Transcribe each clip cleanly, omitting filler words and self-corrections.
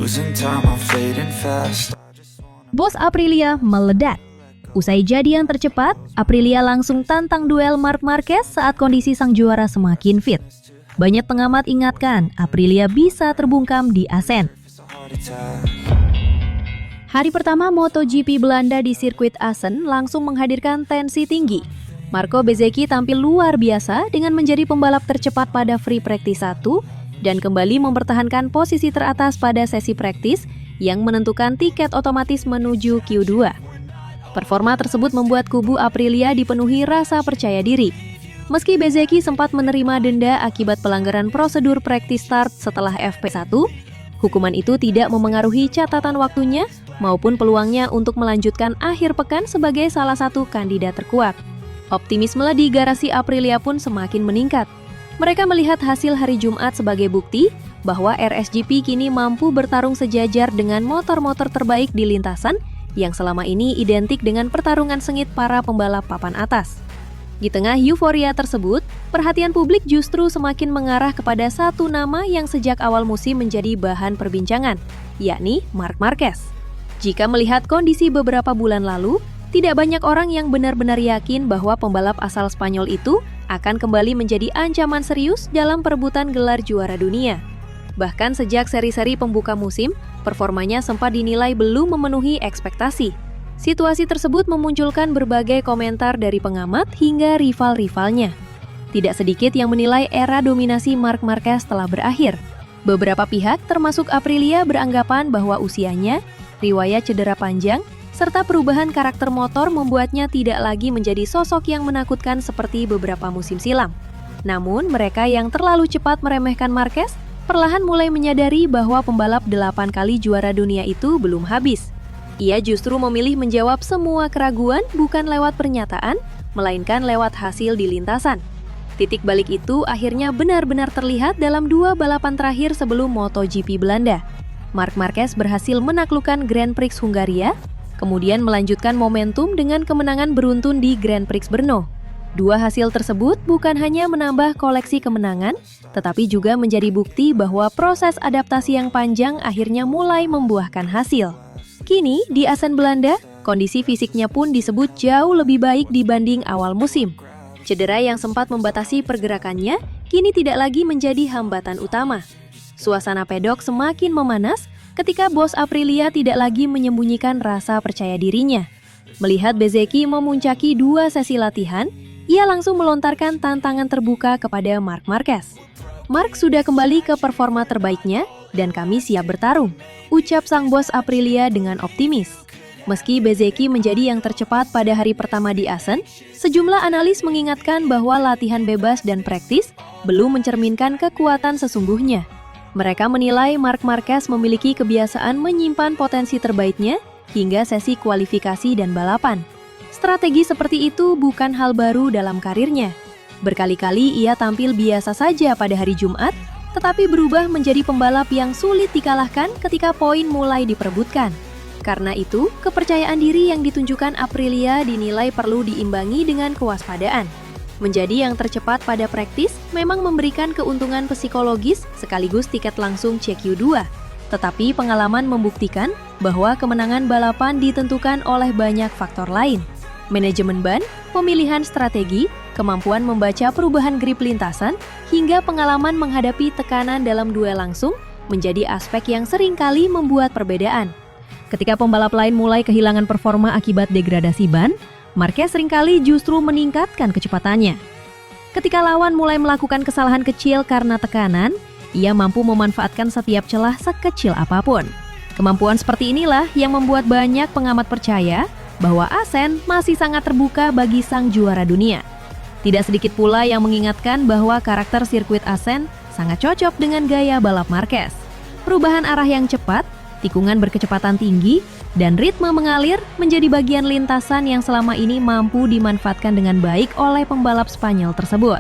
Losing time, I'm fading fast. Bos Aprilia meledak. Usai jadi yang tercepat, Aprilia langsung tantang duel Marc Marquez saat kondisi sang juara semakin fit. Banyak pengamat ingatkan Aprilia bisa terbungkam di Assen. Hari pertama MotoGP Belanda di sirkuit Assen langsung menghadirkan tensi tinggi. Marco Bezzecchi tampil luar biasa dengan menjadi pembalap tercepat pada free practice 1 dan kembali mempertahankan posisi teratas pada sesi praktis yang menentukan tiket otomatis menuju Q2. Performa tersebut membuat kubu Aprilia dipenuhi rasa percaya diri. Meski Bezzecchi sempat menerima denda akibat pelanggaran prosedur practice start setelah FP1, hukuman itu tidak memengaruhi catatan waktunya maupun peluangnya untuk melanjutkan akhir pekan sebagai salah satu kandidat terkuat. Optimisme di garasi Aprilia pun semakin meningkat. Mereka melihat hasil hari Jumat sebagai bukti bahwa RSGP kini mampu bertarung sejajar dengan motor-motor terbaik di lintasan yang selama ini identik dengan pertarungan sengit para pembalap papan atas. Di tengah euforia tersebut, perhatian publik justru semakin mengarah kepada satu nama yang sejak awal musim menjadi bahan perbincangan, yakni Marc Marquez. Jika melihat kondisi beberapa bulan lalu, tidak banyak orang yang benar-benar yakin bahwa pembalap asal Spanyol itu akan kembali menjadi ancaman serius dalam perebutan gelar juara dunia. Bahkan sejak seri-seri pembuka musim, performanya sempat dinilai belum memenuhi ekspektasi. Situasi tersebut memunculkan berbagai komentar dari pengamat hingga rival-rivalnya. Tidak sedikit yang menilai era dominasi Marc Marquez telah berakhir. Beberapa pihak termasuk Aprilia beranggapan bahwa usianya, riwayat cedera panjang, serta perubahan karakter motor membuatnya tidak lagi menjadi sosok yang menakutkan seperti beberapa musim silam. Namun mereka yang terlalu cepat meremehkan Marquez perlahan mulai menyadari bahwa pembalap 8 kali juara dunia itu belum habis. Ia justru memilih menjawab semua keraguan bukan lewat pernyataan, melainkan lewat hasil di lintasan. Titik balik itu akhirnya benar-benar terlihat dalam 2 balapan terakhir sebelum MotoGP Belanda. Marc Marquez berhasil menaklukkan Grand Prix Hungaria, kemudian melanjutkan momentum dengan kemenangan beruntun di Grand Prix Brno. 2 hasil tersebut bukan hanya menambah koleksi kemenangan, tetapi juga menjadi bukti bahwa proses adaptasi yang panjang akhirnya mulai membuahkan hasil. Kini, di Assen Belanda, kondisi fisiknya pun disebut jauh lebih baik dibanding awal musim. Cedera yang sempat membatasi pergerakannya, kini tidak lagi menjadi hambatan utama. Suasana pedok semakin memanas ketika bos Aprilia tidak lagi menyembunyikan rasa percaya dirinya. Melihat Bezzecchi memuncaki 2 sesi latihan, ia langsung melontarkan tantangan terbuka kepada Marc Marquez. Marc sudah kembali ke performa terbaiknya dan kami siap bertarung, ucap sang bos Aprilia dengan optimis. Meski Bezzecchi menjadi yang tercepat pada hari pertama di Assen, sejumlah analis mengingatkan bahwa latihan bebas dan praktis belum mencerminkan kekuatan sesungguhnya. Mereka menilai Marc Marquez memiliki kebiasaan menyimpan potensi terbaiknya hingga sesi kualifikasi dan balapan. Strategi seperti itu bukan hal baru dalam karirnya. Berkali-kali ia tampil biasa saja pada hari Jumat, tetapi berubah menjadi pembalap yang sulit dikalahkan ketika poin mulai diperebutkan. Karena itu, kepercayaan diri yang ditunjukkan Aprilia dinilai perlu diimbangi dengan kewaspadaan. Menjadi yang tercepat pada praktis memang memberikan keuntungan psikologis sekaligus tiket langsung CQ2. Tetapi pengalaman membuktikan bahwa kemenangan balapan ditentukan oleh banyak faktor lain. Manajemen ban, pemilihan strategi, kemampuan membaca perubahan grip lintasan, hingga pengalaman menghadapi tekanan dalam duel langsung menjadi aspek yang seringkali membuat perbedaan. Ketika pembalap lain mulai kehilangan performa akibat degradasi ban, Marquez seringkali justru meningkatkan kecepatannya. Ketika lawan mulai melakukan kesalahan kecil karena tekanan, ia mampu memanfaatkan setiap celah sekecil apapun. Kemampuan seperti inilah yang membuat banyak pengamat percaya bahwa Assen masih sangat terbuka bagi sang juara dunia. Tidak sedikit pula yang mengingatkan bahwa karakter sirkuit Assen sangat cocok dengan gaya balap Marquez. Perubahan arah yang cepat, tikungan berkecepatan tinggi, dan ritme mengalir menjadi bagian lintasan yang selama ini mampu dimanfaatkan dengan baik oleh pembalap Spanyol tersebut.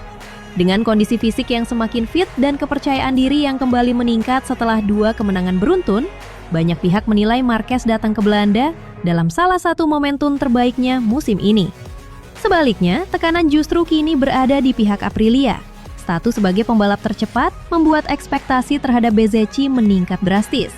Dengan kondisi fisik yang semakin fit dan kepercayaan diri yang kembali meningkat setelah 2 kemenangan beruntun, banyak pihak menilai Marquez datang ke Belanda dalam salah satu momentum terbaiknya musim ini. Sebaliknya, tekanan justru kini berada di pihak Aprilia. Status sebagai pembalap tercepat membuat ekspektasi terhadap Bezzecchi meningkat drastis.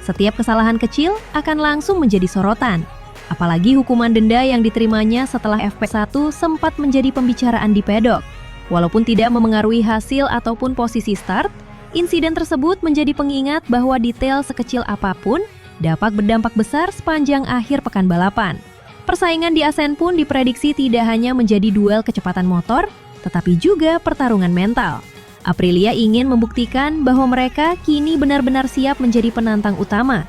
Setiap kesalahan kecil akan langsung menjadi sorotan. Apalagi hukuman denda yang diterimanya setelah FP1 sempat menjadi pembicaraan di pedok. Walaupun tidak memengaruhi hasil ataupun posisi start, insiden tersebut menjadi pengingat bahwa detail sekecil apapun dapat berdampak besar sepanjang akhir pekan balapan. Persaingan di Asen pun diprediksi tidak hanya menjadi duel kecepatan motor, tetapi juga pertarungan mental. Aprilia ingin membuktikan bahwa mereka kini benar-benar siap menjadi penantang utama.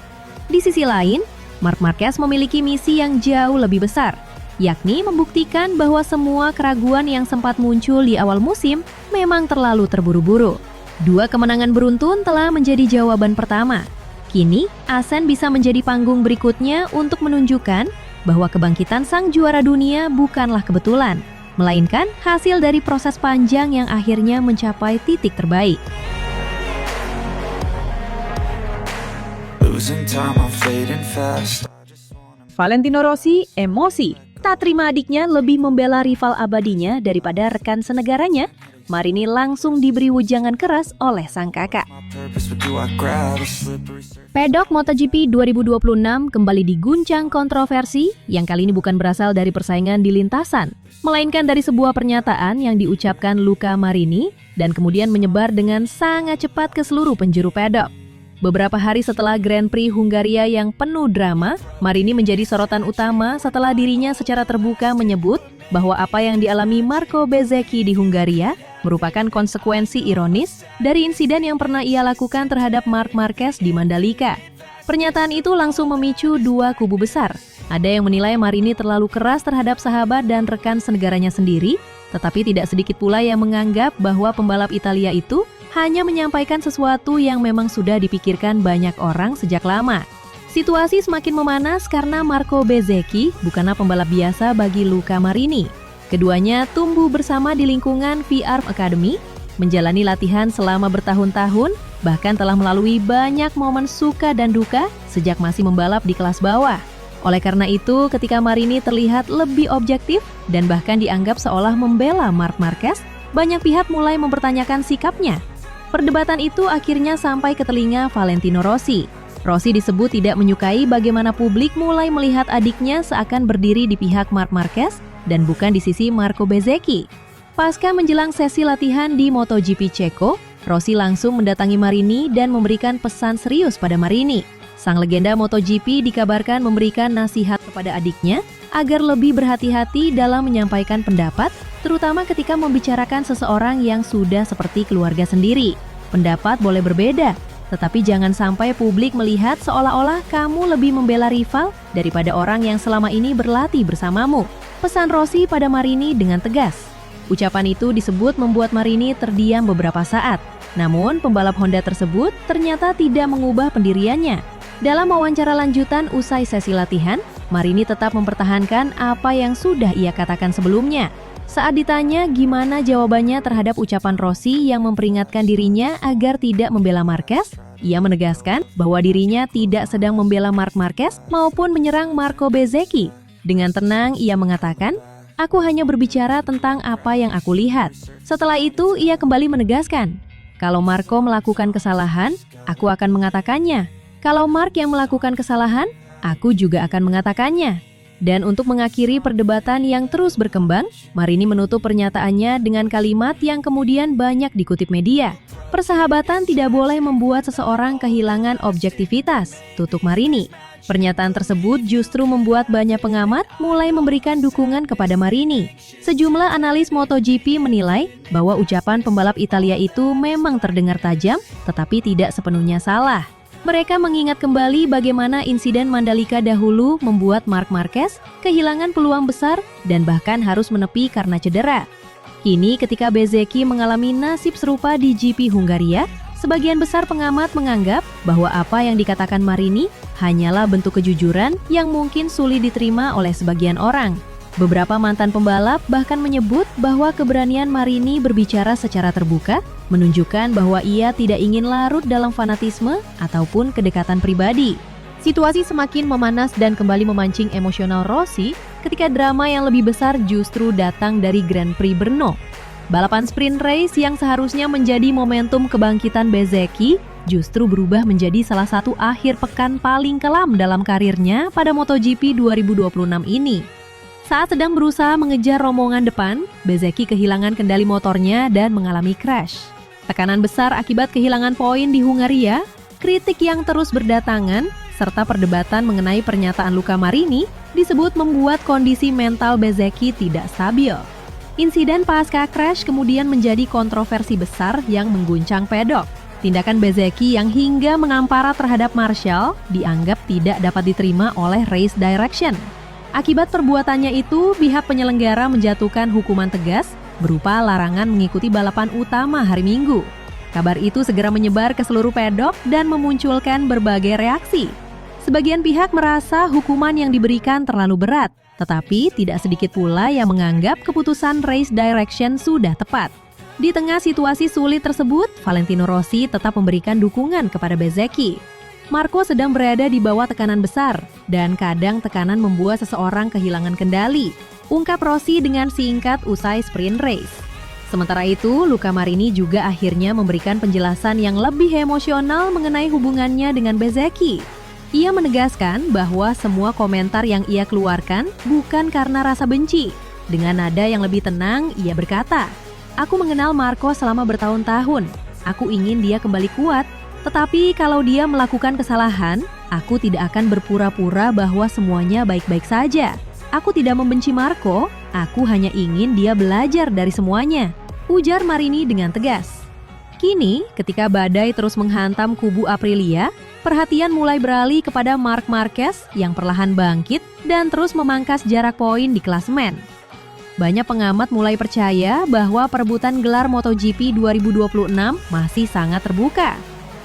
Di sisi lain, Marc Marquez memiliki misi yang jauh lebih besar, yakni membuktikan bahwa semua keraguan yang sempat muncul di awal musim memang terlalu terburu-buru. 2 kemenangan beruntun telah menjadi jawaban pertama. Kini, Asen bisa menjadi panggung berikutnya untuk menunjukkan bahwa kebangkitan sang juara dunia bukanlah kebetulan, melainkan hasil dari proses panjang yang akhirnya mencapai titik terbaik. Losing time, I'm fading fast. Valentino Rossi emosi. Tak terima adiknya lebih membela rival abadinya daripada rekan senegaranya, Marini langsung diberi wejangan keras oleh sang kakak. Purpose, but do I grab a slippery surface? Pedok MotoGP 2026 kembali diguncang kontroversi yang kali ini bukan berasal dari persaingan di lintasan, melainkan dari sebuah pernyataan yang diucapkan Luca Marini dan kemudian menyebar dengan sangat cepat ke seluruh penjuru pedok. Beberapa hari setelah Grand Prix Hungaria yang penuh drama, Marini menjadi sorotan utama setelah dirinya secara terbuka menyebut bahwa apa yang dialami Marco Bezzecchi di Hungaria merupakan konsekuensi ironis dari insiden yang pernah ia lakukan terhadap Marc Marquez di Mandalika. Pernyataan itu langsung memicu 2 kubu besar. Ada yang menilai Marini terlalu keras terhadap sahabat dan rekan senegaranya sendiri, tetapi tidak sedikit pula yang menganggap bahwa pembalap Italia itu hanya menyampaikan sesuatu yang memang sudah dipikirkan banyak orang sejak lama. Situasi semakin memanas karena Marco Bezzecchi bukanlah pembalap biasa bagi Luca Marini. Keduanya tumbuh bersama di lingkungan VR Academy, menjalani latihan selama bertahun-tahun, bahkan telah melalui banyak momen suka dan duka sejak masih membalap di kelas bawah. Oleh karena itu, ketika Marini terlihat lebih objektif dan bahkan dianggap seolah membela Marc Marquez, banyak pihak mulai mempertanyakan sikapnya. Perdebatan itu akhirnya sampai ke telinga Valentino Rossi. Rossi disebut tidak menyukai bagaimana publik mulai melihat adiknya seakan berdiri di pihak Marc Marquez dan bukan di sisi Marco Bezzecchi. Pasca menjelang sesi latihan di MotoGP Ceko, Rossi langsung mendatangi Marini dan memberikan pesan serius pada Marini. Sang legenda MotoGP dikabarkan memberikan nasihat kepada adiknya agar lebih berhati-hati dalam menyampaikan pendapat, terutama ketika membicarakan seseorang yang sudah seperti keluarga sendiri. Pendapat boleh berbeda, tetapi jangan sampai publik melihat seolah-olah kamu lebih membela rival daripada orang yang selama ini berlatih bersamamu. Pesan Rossi pada Marini dengan tegas. Ucapan itu disebut membuat Marini terdiam beberapa saat. Namun, pembalap Honda tersebut ternyata tidak mengubah pendiriannya. Dalam wawancara lanjutan usai sesi latihan, Marini tetap mempertahankan apa yang sudah ia katakan sebelumnya. Saat ditanya gimana jawabannya terhadap ucapan Rossi yang memperingatkan dirinya agar tidak membela Marquez, ia menegaskan bahwa dirinya tidak sedang membela Marc Marquez maupun menyerang Marco Bezzecchi. Dengan tenang, ia mengatakan, "Aku hanya berbicara tentang apa yang aku lihat." Setelah itu, ia kembali menegaskan, "Kalau Marco melakukan kesalahan, aku akan mengatakannya. Kalau Marc yang melakukan kesalahan, aku juga akan mengatakannya." Dan untuk mengakhiri perdebatan yang terus berkembang, Marini menutup pernyataannya dengan kalimat yang kemudian banyak dikutip media. "Persahabatan tidak boleh membuat seseorang kehilangan objektivitas," tutup Marini. Pernyataan tersebut justru membuat banyak pengamat mulai memberikan dukungan kepada Marini. Sejumlah analis MotoGP menilai bahwa ucapan pembalap Italia itu memang terdengar tajam, tetapi tidak sepenuhnya salah. Mereka mengingat kembali bagaimana insiden Mandalika dahulu membuat Marc Marquez kehilangan peluang besar dan bahkan harus menepi karena cedera. Kini ketika Bezzecchi mengalami nasib serupa di GP Hungaria, sebagian besar pengamat menganggap bahwa apa yang dikatakan Marini hanyalah bentuk kejujuran yang mungkin sulit diterima oleh sebagian orang. Beberapa mantan pembalap bahkan menyebut bahwa keberanian Marini berbicara secara terbuka menunjukkan bahwa ia tidak ingin larut dalam fanatisme ataupun kedekatan pribadi. Situasi semakin memanas dan kembali memancing emosional Rossi ketika drama yang lebih besar justru datang dari Grand Prix Brno. Balapan sprint race yang seharusnya menjadi momentum kebangkitan Bezzecchi justru berubah menjadi salah satu akhir pekan paling kelam dalam karirnya pada MotoGP 2026 ini. Saat sedang berusaha mengejar rombongan depan, Bezzecchi kehilangan kendali motornya dan mengalami crash. Tekanan besar akibat kehilangan poin di Hungaria, kritik yang terus berdatangan, serta perdebatan mengenai pernyataan Luca Marini disebut membuat kondisi mental Bezzecchi tidak stabil. Insiden pasca crash kemudian menjadi kontroversi besar yang mengguncang pedok. Tindakan Bezzecchi yang hingga mengampara terhadap Marshall dianggap tidak dapat diterima oleh Race Direction. Akibat perbuatannya itu, pihak penyelenggara menjatuhkan hukuman tegas berupa larangan mengikuti balapan utama hari Minggu. Kabar itu segera menyebar ke seluruh pedok dan memunculkan berbagai reaksi. Sebagian pihak merasa hukuman yang diberikan terlalu berat, tetapi tidak sedikit pula yang menganggap keputusan Race Direction sudah tepat. Di tengah situasi sulit tersebut, Valentino Rossi tetap memberikan dukungan kepada Bezzecchi. Marco sedang berada di bawah tekanan besar, dan kadang tekanan membuat seseorang kehilangan kendali, ungkap Rossi dengan singkat usai sprint race. Sementara itu, Luca Marini juga akhirnya memberikan penjelasan yang lebih emosional mengenai hubungannya dengan Bezzecchi. Ia menegaskan bahwa semua komentar yang ia keluarkan bukan karena rasa benci. Dengan nada yang lebih tenang, ia berkata, "Aku mengenal Marco selama bertahun-tahun. Aku ingin dia kembali kuat. Tetapi kalau dia melakukan kesalahan, aku tidak akan berpura-pura bahwa semuanya baik-baik saja. Aku tidak membenci Marco, aku hanya ingin dia belajar dari semuanya," ujar Marini dengan tegas. Kini, ketika badai terus menghantam kubu Aprilia, perhatian mulai beralih kepada Marc Marquez yang perlahan bangkit dan terus memangkas jarak poin di klasemen. Banyak pengamat mulai percaya bahwa perebutan gelar MotoGP 2026 masih sangat terbuka.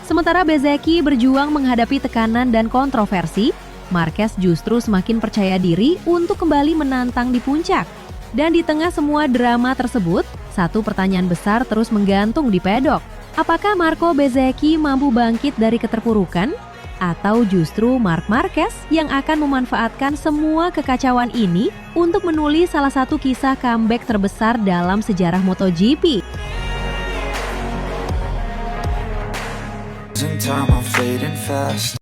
Sementara Bezzecchi berjuang menghadapi tekanan dan kontroversi, Marquez justru semakin percaya diri untuk kembali menantang di puncak. Dan di tengah semua drama tersebut, satu pertanyaan besar terus menggantung di pedok. Apakah Marco Bezzecchi mampu bangkit dari keterpurukan? Atau justru Marc Marquez yang akan memanfaatkan semua kekacauan ini untuk menulis salah satu kisah comeback terbesar dalam sejarah MotoGP? In time, I'm fading fast.